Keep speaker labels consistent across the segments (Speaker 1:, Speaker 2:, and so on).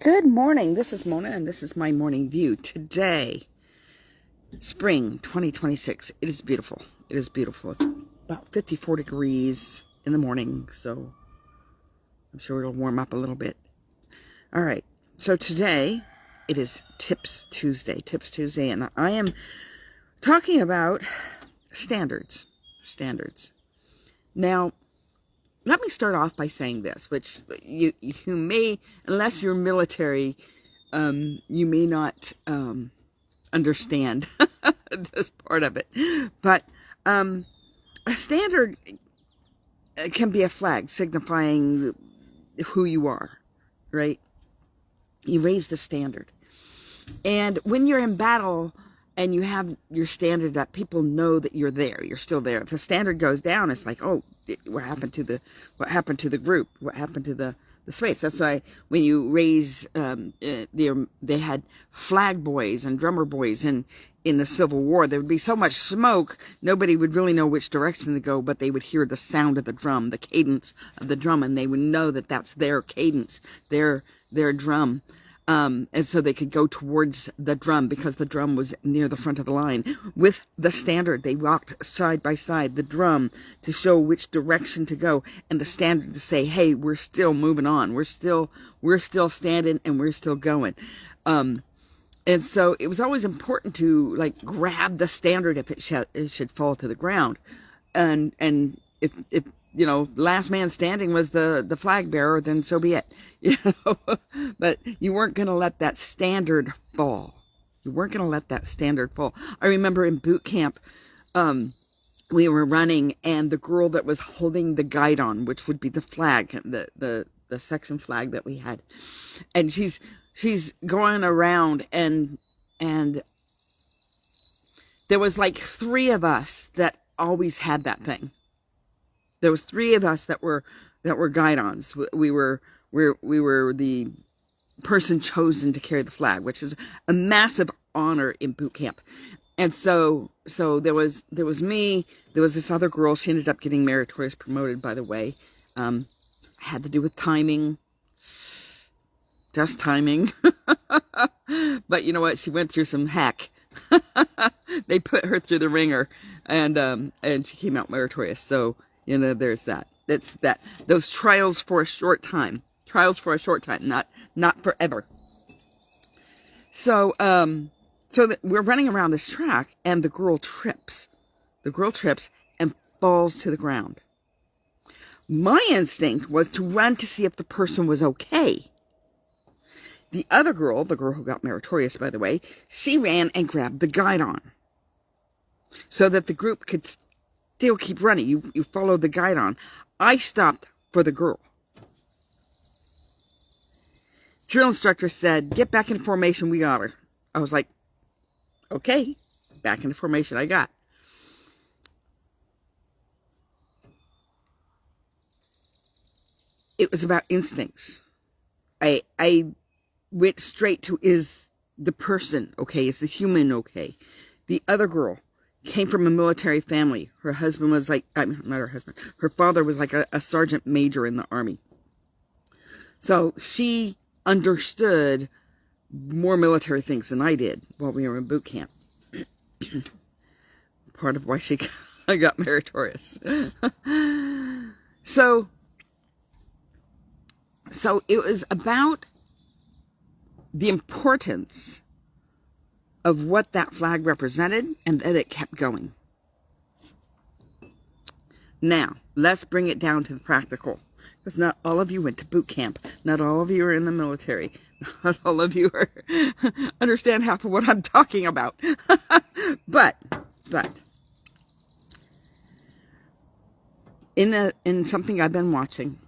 Speaker 1: Good morning. This is Mona, and this is my morning view. Today, spring 2026. It is beautiful. It is beautiful. It's about 54 degrees in the morning, so I'm sure it'll warm up a little bit. All right. So today, it is Tips Tuesday. Tips Tuesday, and I am talking about standards. Standards. Now, let me start off by saying this, which you may, unless you're military, you may not understand this part of it. But a standard can be a flag signifying who you are, right? You raise the standard. And when you're in battle and you have your standard up, people know that you're there. You're still there. If the standard goes down, it's like, oh, what happened to the group? What happened to the space? That's why when you raise, they had flag boys and drummer boys in the Civil War. There would be so much smoke, nobody would really know which direction to go, but they would hear the sound of the drum, the cadence of the drum, and they would know that that's their cadence, their drum. And so they could go towards the drum because the drum was near the front of the line. With the standard, they walked side by side, the drum to show which direction to go, and the standard to say, hey, we're still moving on. We're still standing and we're still going. And so it was always important to like grab the standard if it should fall to the ground. And if last man standing was the flag bearer, then so be it. But you weren't going to let that standard fall. You weren't going to let that standard fall. I remember in boot camp, we were running, and the girl that was holding the guidon, which would be the flag, the section flag that we had, and she's going around, and there was like 3 of us that always had that thing. There was 3 of us that were guidons. We were the person chosen to carry the flag, which is a massive honor in boot camp. And so there was me. There was this other girl. She ended up getting meritorious promoted, by the way. Had to do with timing, just timing. But you know what? She went through some heck. They put her through the ringer, and she came out meritorious. So there's that. It's that those trials for a short time. Trials for a short time, not forever. So we're running around this track, and the girl trips. The girl trips and falls to the ground. My instinct was to run to see if the person was okay. The other girl, the girl who got meritorious, by the way, she ran and grabbed the guidon so that the group could still keep running. You follow the guidon. I stopped for the girl. Drill instructor said, get back in formation, we got her. I was like, okay, back into formation I got. It was about instincts. I went straight to, is the person okay? Is the human okay? The other girl came from a military family. Her husband was like, not her husband, her father was like a sergeant major in the army. So she understood more military things than I did while we were in boot camp. Part of why I got meritorious. So it was about the importance of what that flag represented, and that it kept going. Now, let's bring it down to the practical. Because not all of you went to boot camp. Not all of you are in the military. Not all of you are understand half of what I'm talking about. But in something I've been watching,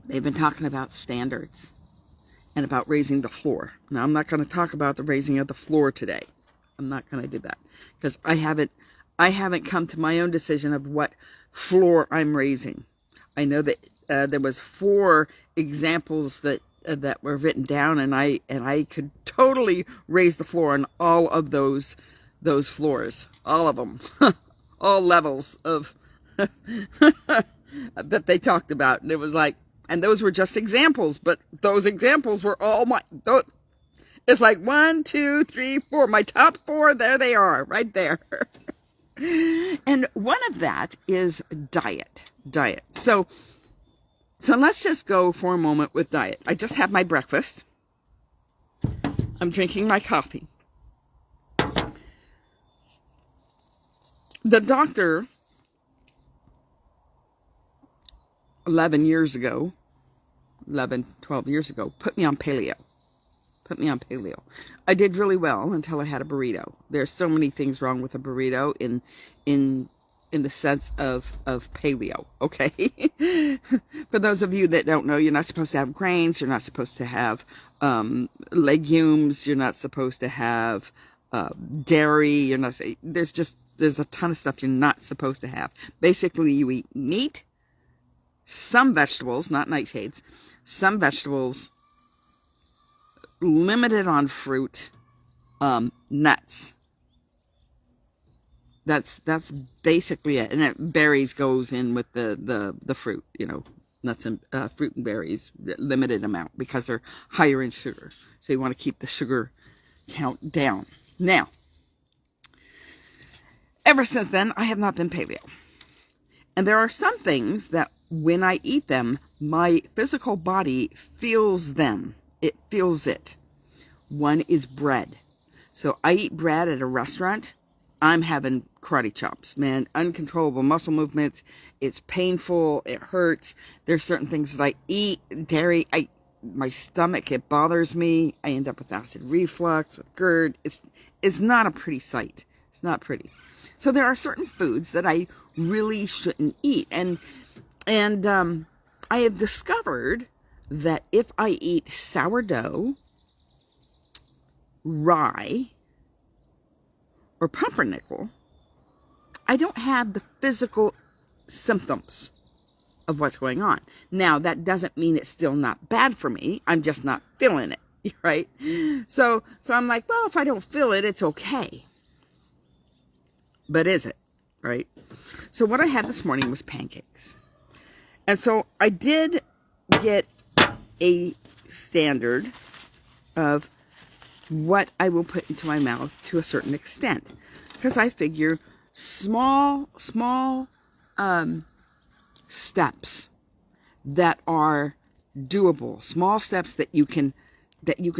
Speaker 1: they've been talking about standards and about raising the floor. Now, I'm not going to talk about the raising of the floor today. I'm not going to do that because I haven't come to my own decision of what floor I'm raising. I know that there was 4 examples that were written down, and I could totally raise the floor on all of those floors, all of them, all levels of that they talked about, and it was like, And those were just examples, but those examples were all it's like 1, 2, 3, 4. My top 4, there they are, right there. And one of that is diet. So let's just go for a moment with diet. I just had my breakfast. I'm drinking my coffee. The doctor 12 years ago, put me on paleo. I did really well until I had a burrito. There's so many things wrong with a burrito in the sense of paleo, okay? For those of you that don't know, you're not supposed to have grains, you're not supposed to have legumes, you're not supposed to have dairy, there's a ton of stuff you're not supposed to have. Basically, you eat meat, some vegetables, not nightshades, some vegetables, limited on fruit, nuts. That's basically it. And berries goes in with the fruit, nuts and fruit and berries, limited amount because they're higher in sugar. So you want to keep the sugar count down. Now, ever since then, I have not been paleo. And there are some things that when I eat them, my physical body feels them. It feels it. One is bread. So I eat bread at a restaurant. I'm having karate chops, man. Uncontrollable muscle movements. It's painful. It hurts. There's certain things that I eat. Dairy, my stomach, it bothers me. I end up with acid reflux, with GERD. It's not a pretty sight. It's not pretty. So there are certain foods that I really shouldn't eat. And I have discovered that if I eat sourdough, rye, or pumpernickel, I don't have the physical symptoms of what's going on. Now, that doesn't mean it's still not bad for me. I'm just not feeling it, right? So I'm like, well, if I don't feel it, it's okay. But is it, right? So what I had this morning was pancakes. And so I did get a standard of what I will put into my mouth to a certain extent. Because I figure small steps that are doable, small steps that you can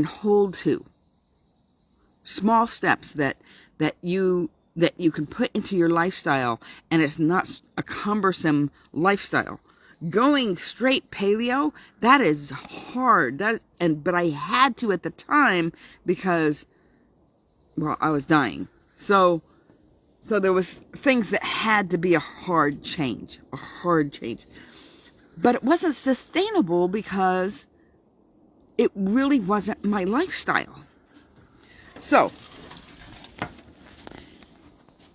Speaker 1: hold to, small steps that you can put into your lifestyle, and it's not a cumbersome lifestyle. Going straight paleo, that is hard. But I had to at the time because, well, I was dying. So there was things that had to be a hard change. But it wasn't sustainable because it really wasn't my lifestyle. So,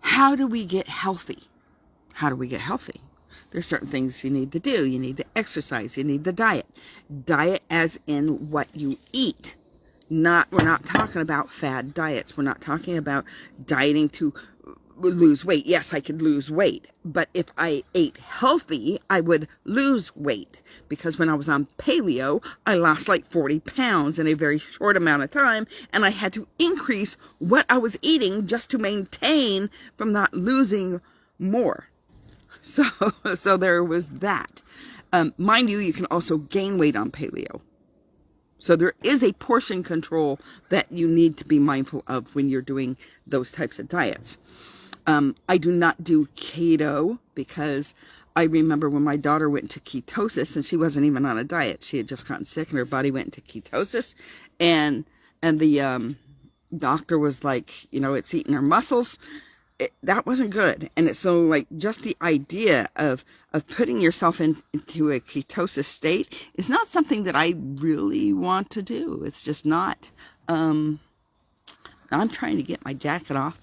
Speaker 1: how do we get healthy? There's certain things you need to do. You need to exercise. You need the diet. Diet as in what you eat. We're not talking about fad diets. We're not talking about dieting to lose weight. Yes, I could lose weight. But if I ate healthy, I would lose weight. Because when I was on paleo, I lost like 40 pounds in a very short amount of time. And I had to increase what I was eating just to maintain from not losing more. So there was that. Mind you, you can also gain weight on paleo. So there is a portion control that you need to be mindful of when you're doing those types of diets. I do not do keto because I remember when my daughter went into ketosis, and she wasn't even on a diet. She had just gotten sick and her body went into ketosis, and the doctor was like, it's eating her muscles. That wasn't good. And it's so like just the idea of putting yourself into a ketosis state is not something that I really want to do. It's just not. I'm trying to get my jacket off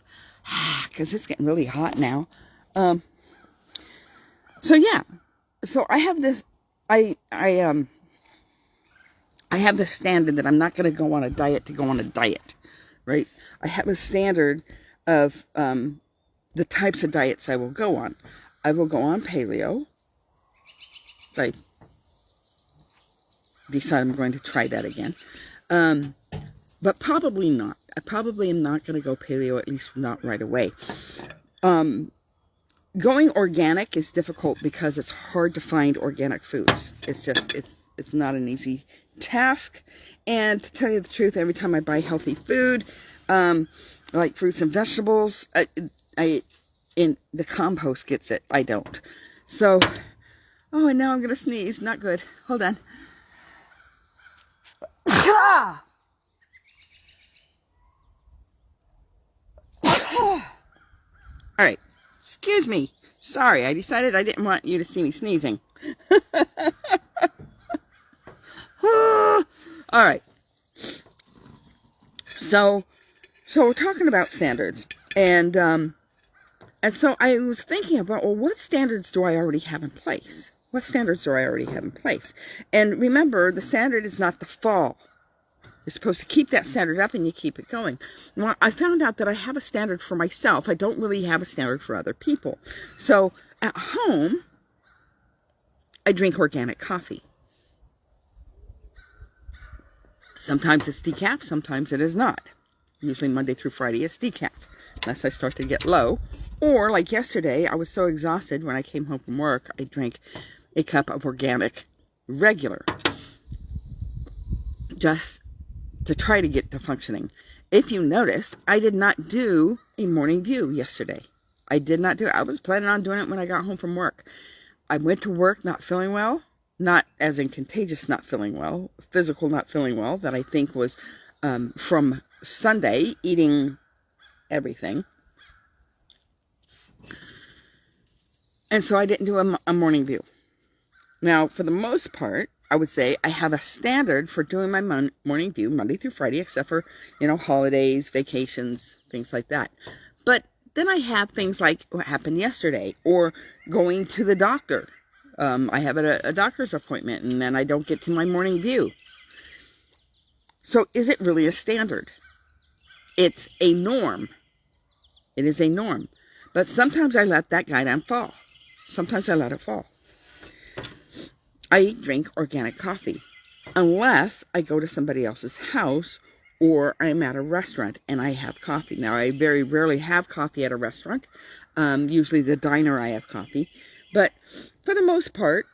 Speaker 1: because it's getting really hot now. So yeah. So I have this, I have this standard that I'm not going to go on a diet to go on a diet, right? I have a standard of the types of diets I will go on. I will go on paleo, like decide I'm going to try that again. But probably not. I probably am not going to go paleo, at least not right away. Going organic is difficult because it's hard to find organic foods. It's just, it's not an easy task. And to tell you the truth, every time I buy healthy food, like fruits and vegetables, in the compost gets it. I don't. So, oh, and now I'm going to sneeze. Not good. Hold on. All right. Excuse me. Sorry, I decided I didn't want you to see me sneezing. All right. So we're talking about standards, and so I was thinking about, well, what standards do I already have in place? What standards do I already have in place? And remember, the standard is not the fall. You're supposed to keep that standard up and you keep it going. Well, I found out that I have a standard for myself. I don't really have a standard for other people. So at home, I drink organic coffee. Sometimes it's decaf, sometimes it is not. Usually Monday through Friday it's decaf, unless I start to get low. Or like yesterday, I was so exhausted when I came home from work, I drank a cup of organic regular. Just to try to get to functioning. If you noticed, I did not do a morning view yesterday. I did not do it. I was planning on doing it when I got home from work. I went to work not feeling well, not as in contagious not feeling well, physical not feeling well, that I think was from Sunday, eating everything. And so I didn't do a morning view. Now, for the most part, I would say I have a standard for doing my morning view Monday through Friday, except for, holidays, vacations, things like that. But then I have things like what happened yesterday, or going to the doctor. I have a doctor's appointment, and then I don't get to my morning view. So is it really a standard? It's a norm. It is a norm. But sometimes I let that guideline fall. Sometimes I let it fall. I drink organic coffee unless I go to somebody else's house or I'm at a restaurant and I have coffee. Now, I very rarely have coffee at a restaurant. Usually the diner I have coffee. But for the most part,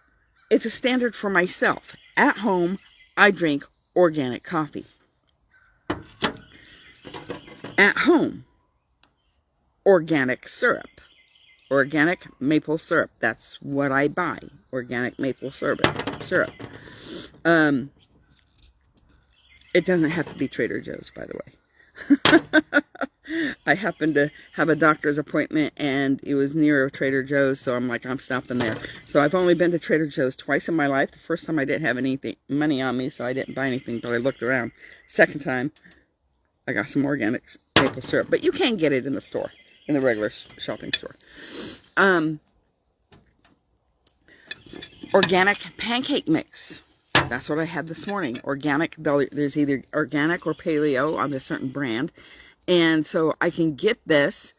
Speaker 1: it's a standard for myself. At home, I drink organic coffee. At home, organic syrup. Organic maple syrup. That's what I buy. Organic maple syrup. It doesn't have to be Trader Joe's, by the way. I happened to have a doctor's appointment and it was near a Trader Joe's, so I'm like, I'm stopping there. So I've only been to Trader Joe's twice in my life. The first time I didn't have anything money on me, so I didn't buy anything, but I looked around. Second time, I got some organic maple syrup, but you can get it in the store. In the regular shopping store. Organic pancake mix. That's what I had this morning. Organic, there's either organic or paleo on a certain brand. And so I can get this.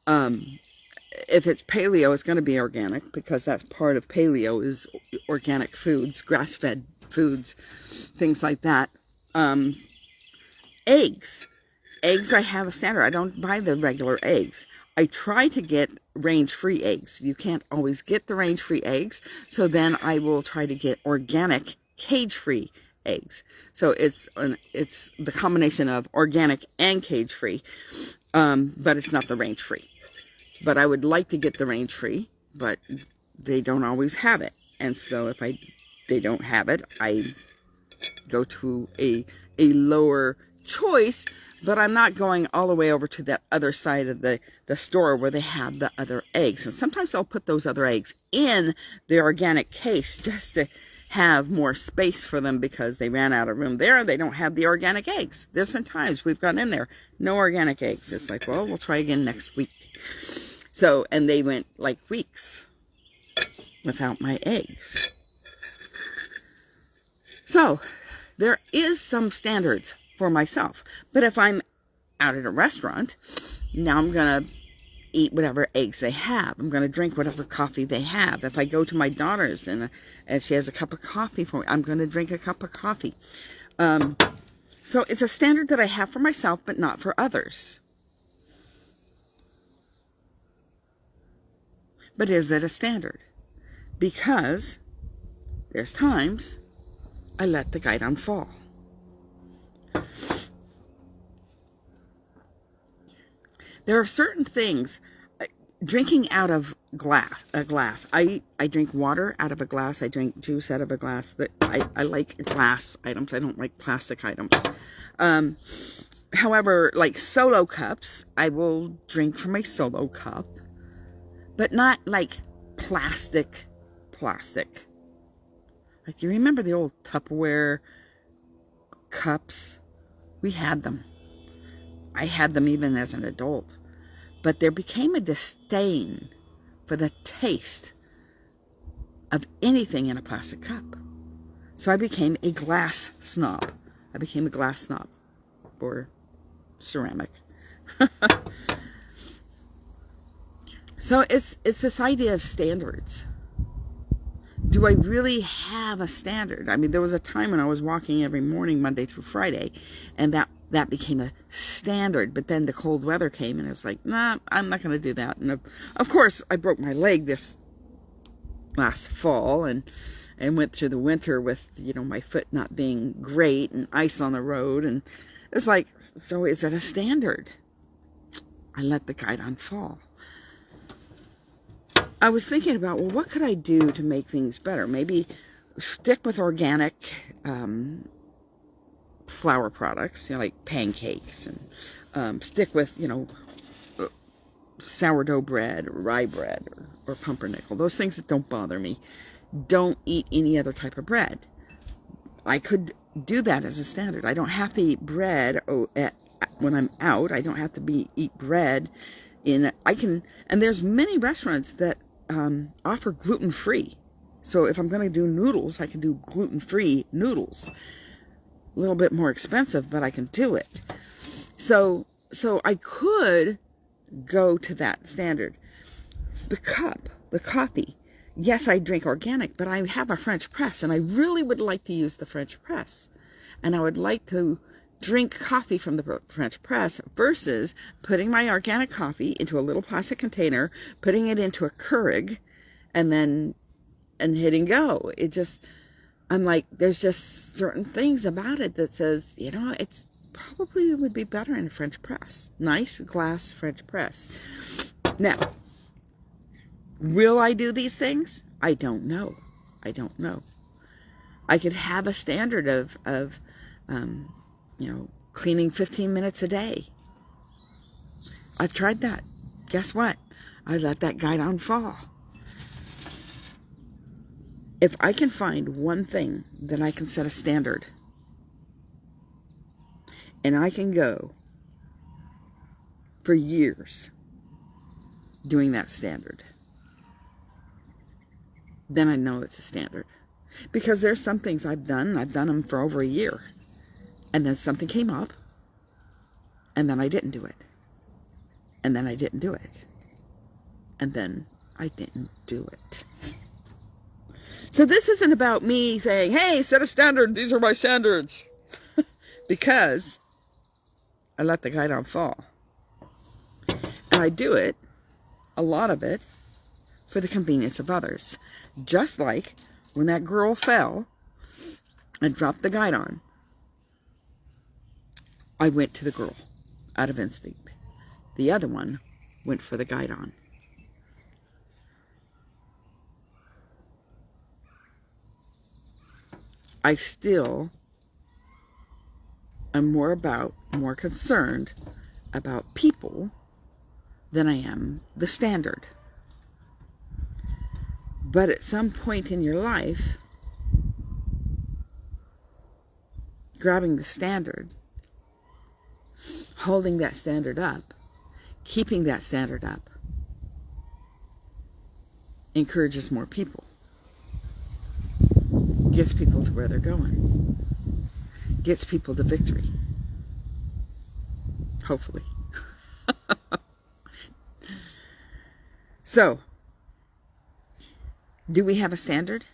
Speaker 1: If it's paleo, it's going to be organic because that's part of paleo is organic foods, grass-fed foods, things like that. Eggs. Eggs, I have a standard. I don't buy the regular eggs. I try to get range-free eggs. You can't always get the range-free eggs, so then I will try to get organic, cage-free eggs. So it's the combination of organic and cage-free, but it's not the range-free. But I would like to get the range-free, but they don't always have it. And so if they don't have it, I go to a lower choice. But I'm not going all the way over to that other side of the store where they have the other eggs. And sometimes I'll put those other eggs in the organic case just to have more space for them because they ran out of room there. They don't have the organic eggs. There's been times we've gone in there, no organic eggs. It's like, well, we'll try again next week. So, and they went like weeks without my eggs. So, there is some standards for myself. But if I'm out at a restaurant, now I'm going to eat whatever eggs they have. I'm going to drink whatever coffee they have. If I go to my daughter's and she has a cup of coffee for me, I'm going to drink a cup of coffee. So it's a standard that I have for myself, but not for others. But is it a standard? Because there's times I let the guidon fall. There are certain things, drinking out of a glass. I drink water out of a glass. I drink juice out of a glass. I like glass items. I don't like plastic items. However, like Solo cups, I will drink from a Solo cup, but not like plastic. Like, you remember the old Tupperware cups? We had them. I had them even as an adult. But there became a disdain for the taste of anything in a plastic cup. So I became a glass snob. Or ceramic. So it's this idea of standards. Do I really have a standard? I mean, there was a time when I was walking every morning, Monday through Friday, and that became a standard. But then the cold weather came, and it was like, nah, I'm not going to do that. And of course, I broke my leg this last fall, and went through the winter with, my foot not being great, and ice on the road. And it's like, so is it a standard? I let the guidon fall. I was thinking about, well, what could I do to make things better? Maybe stick with organic flour products, like pancakes, and stick with, sourdough bread, or rye bread, or pumpernickel. Those things that don't bother me. Don't eat any other type of bread. I could do that as a standard. I don't have to eat bread when I'm out. I don't have to eat bread and there's many restaurants that offer gluten-free. So if I'm going to do noodles, I can do gluten-free noodles. A little bit more expensive, but I can do it. So I could go to that standard. The coffee. Yes, I drink organic, but I have a French press, and I really would like to use the French press. And I would like to drink coffee from the French press versus putting my organic coffee into a little plastic container, putting it into a Keurig, and hitting go. I'm like, there's just certain things about it that says, it's probably would be better in a French press. Nice glass French press. Now, will I do these things? I don't know. I could have a standard of cleaning 15 minutes a day. I've tried that. Guess what? I let that guidon fall. If I can find one thing that I can set a standard, and I can go for years doing that standard, then I know it's a standard. Because there's some things I've done them for over a year. And then something came up, and then I didn't do it. And then I didn't do it. And then I didn't do it. So this isn't about me saying, hey, set a standard, these are my standards. Because I let the guidon fall. And I do it, a lot of it, for the convenience of others. Just like when that girl fell and dropped the guidon, I went to the girl out of instinct. The other one went for the guidon. I still am more concerned about people than I am the standard. But at some point in your life, grabbing the standard, holding that standard up, keeping that standard up, encourages more people. Gets people to where they're going. Gets people to victory. Hopefully. So, do we have a standard?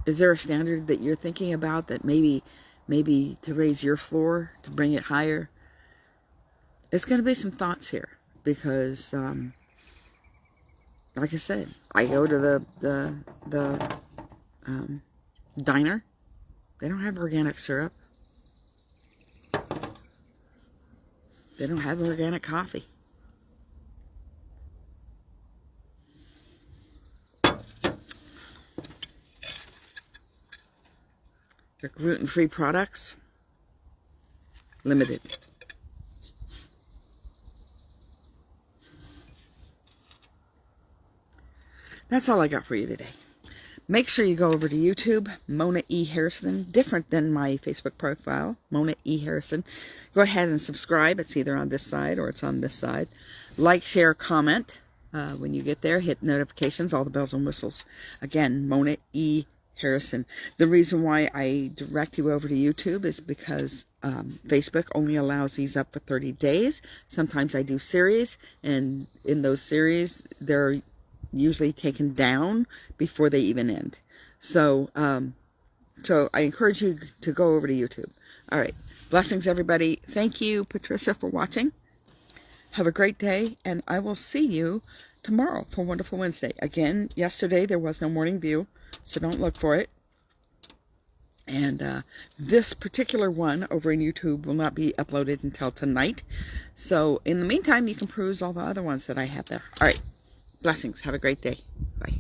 Speaker 1: Is there a standard that you're thinking about that maybe to raise your floor, to bring it higher? It's going to be some thoughts here because, like I said, I go to the diner. They don't have organic syrup. They don't have organic coffee. Their gluten-free products, limited. That's all I got for you today. Make sure you go over to YouTube, Mona E. Harrison, different than my Facebook profile, Mona E. Harrison. Go ahead and subscribe. It's either on this side or it's on this side. Like, share, comment. When you get there, hit notifications, all the bells and whistles. Again, Mona E. Harrison. The reason why I direct you over to YouTube is because Facebook only allows these up for 30 days. Sometimes I do series, and in those series, they're usually taken down before they even end. So, so I encourage you to go over to YouTube. All right. Blessings, everybody. Thank you, Patricia, for watching. Have a great day, and I will see you tomorrow for Wonderful Wednesday. Again, yesterday there was no morning view, so don't look for it. And this particular one over in YouTube will not be uploaded until tonight. So in the meantime, you can peruse all the other ones that I have there. All right. Blessings. Have a great day. Bye.